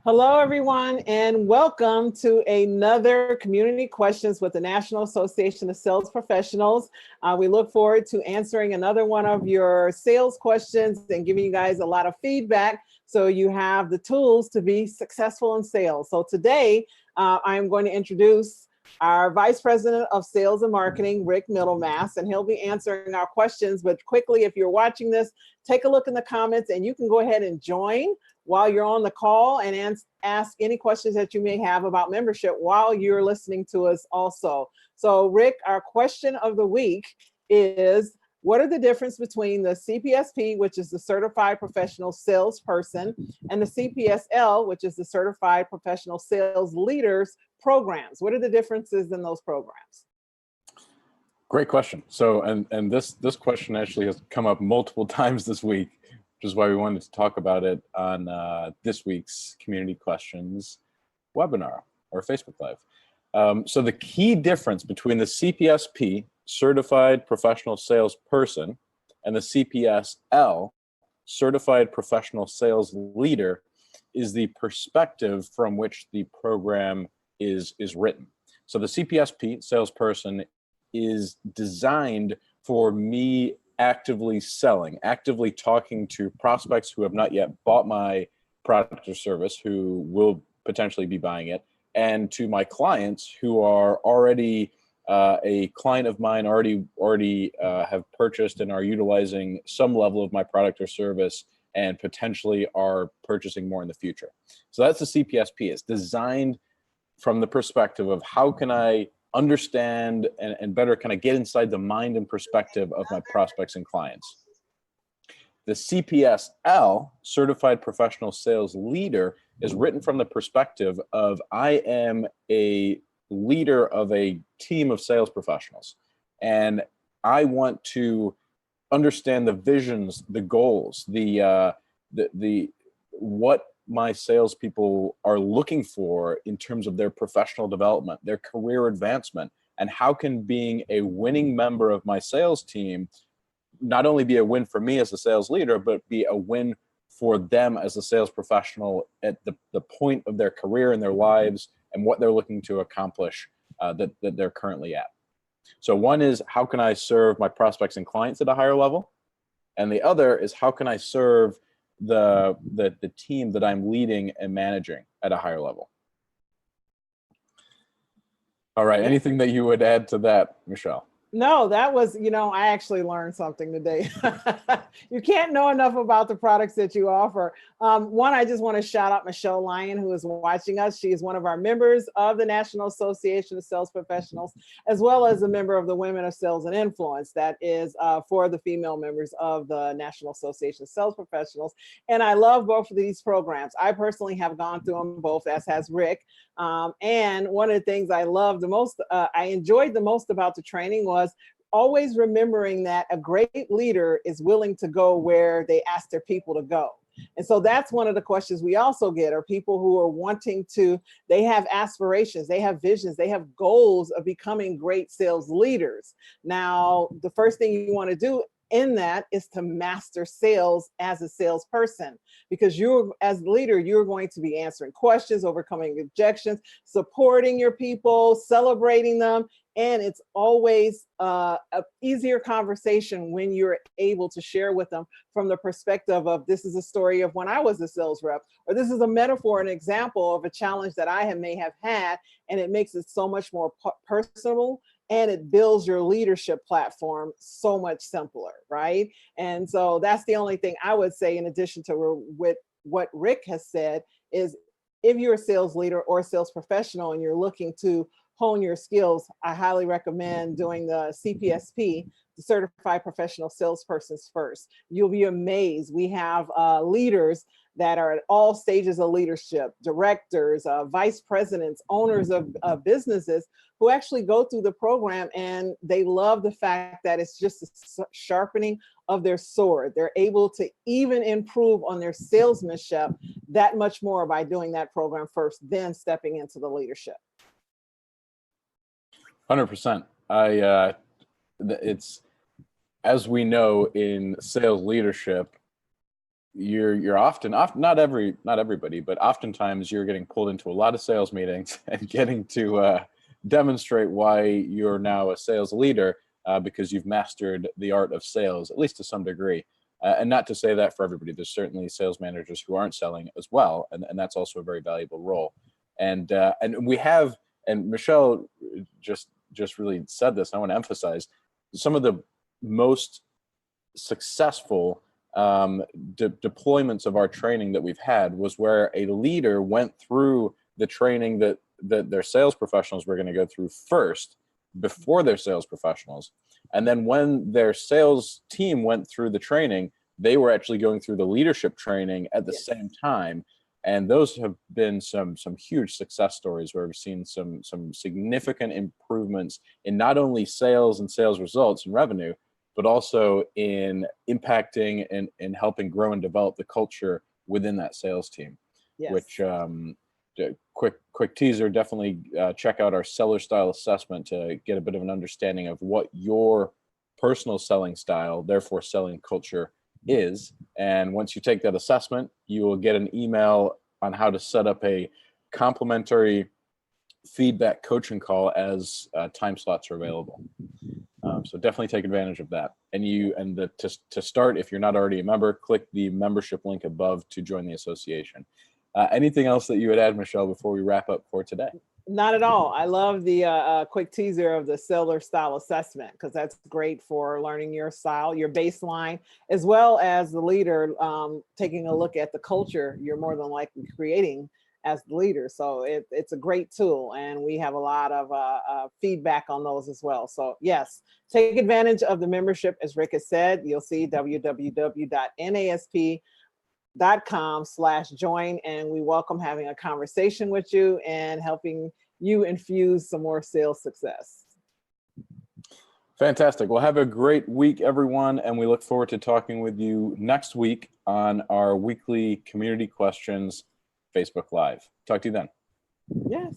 Hello, everyone, and welcome to another Community Questions with the National Association of Sales Professionals. We look forward to answering another one of your sales questions and giving you guys a lot of feedback so you have the tools to be successful in sales. So today, I'm going to introduce our Vice President of Sales and Marketing, Rick Middlemass, and he'll be answering our questions. But quickly, if you're watching this, take a look in the comments and you can go ahead and join while you're on the call and ask any questions that you may have about membership while you're listening to us also. So Rick, our question of the week is, what are the difference between the CPSP, which is the Certified Professional Salesperson, and the CPSL, which is the Certified Professional Sales Leaders programs? What are the differences in those programs? Great question. So, and this question actually has come up multiple times this week, which is why we wanted to talk about it on this week's Community Questions webinar or Facebook Live. So the key difference between the CPSP, Certified Professional Salesperson, and the CPSL, Certified Professional Sales Leader, is the perspective from which the program is written. So the CPSP, Salesperson, is designed for me actively selling, actively talking to prospects who have not yet bought my product or service, who will potentially be buying it, and to my clients who are already a client of mine, already have purchased and are utilizing some level of my product or service and potentially are purchasing more in the future. So that's the CPSP. It's designed from the perspective of how can I understand and better kind of get inside the mind and perspective of my prospects and clients. The CPSL, Certified Professional Sales Leader, is written from the perspective of I am a leader of a team of sales professionals, and I want to understand the visions, the goals, the what my salespeople are looking for in terms of their professional development, their career advancement, and how can being a winning member of my sales team not only be a win for me as a sales leader, but be a win for them as a sales professional at the point of their career and their lives and what they're looking to accomplish that they're currently at. So one is, how can I serve my prospects and clients at a higher level? And the other is, how can I serve the team that I'm leading and managing at a higher level? All right, anything that you would add to that, Michelle? No, that was, I actually learned something today. You can't know enough about the products that you offer. One, I just want to shout out Michelle Lyon, who is watching us. She is one of our members of the National Association of Sales Professionals, as well as a member of the Women of Sales and Influence. That is for the female members of the National Association of Sales Professionals. And I love both of these programs. I personally have gone through them both, as has Rick. And one of the things I loved the most, I enjoyed the most about the training was always remembering that a great leader is willing to go where they ask their people to go. And so that's one of the questions we also get, are people who are wanting to, they have aspirations, they have visions, they have goals of becoming great sales leaders. Now, the first thing you want to do in that is to master sales as a salesperson, because you're, as a leader, you're going to be answering questions, overcoming objections, supporting your people, celebrating them. And it's always an easier conversation when you're able to share with them from the perspective of, this is a story of when I was a sales rep, or this is a metaphor, an example of a challenge that I may have had, and it makes it so much more personable, and it builds your leadership platform so much simpler, right? And so that's the only thing I would say, in addition to what Rick has said, is if you're a sales leader or a sales professional and you're looking to hone your skills, I highly recommend doing the CPSP, the Certified Professional Salespersons first. You'll be amazed. We have leaders that are at all stages of leadership, directors, vice presidents, owners of businesses, who actually go through the program, and they love the fact that it's just a sharpening of their sword. They're able to even improve on their salesmanship that much more by doing that program first, then stepping into the leadership. 100%. It's, as we know in sales leadership, you're often not everybody, but oftentimes you're getting pulled into a lot of sales meetings and getting to demonstrate why you're now a sales leader because you've mastered the art of sales, at least to some degree. And not to say that for everybody. There's certainly sales managers who aren't selling as well, and that's also a very valuable role. And we have, and Michelle just really said this. I want to emphasize some of the most successful deployments of our training that we've had was where a leader went through the training that their sales professionals were going to go through first before their sales professionals. And then when their sales team went through the training, they were actually going through the leadership training at the same time. And those have been some huge success stories where we've seen some significant improvements in not only sales and sales results and revenue, but also in impacting and helping grow and develop the culture within that sales team. Yes. Which quick teaser, definitely check out our seller style assessment to get a bit of an understanding of what your personal selling style, therefore selling culture, is. And once you take that assessment, you will get an email on how to set up a complimentary feedback coaching call as time slots are available. So definitely take advantage of that. And to start, if you're not already a member, click the membership link above to join the association. Anything else that you would add, Michelle, before we wrap up for today? Not at all. I love the quick teaser of the seller style assessment, because that's great for learning your style, your baseline, as well as the leader taking a look at the culture you're more than likely creating as the leader. So it's a great tool, and we have a lot of feedback on those as well. So yes, take advantage of the membership. As Rick has said, you'll see www.nasp.com/join, and we welcome having a conversation with you and helping you infuse some more sales success. Fantastic. Well, have a great week, everyone, and we look forward to talking with you next week on our weekly community questions Facebook Live. Talk to you then. Yes.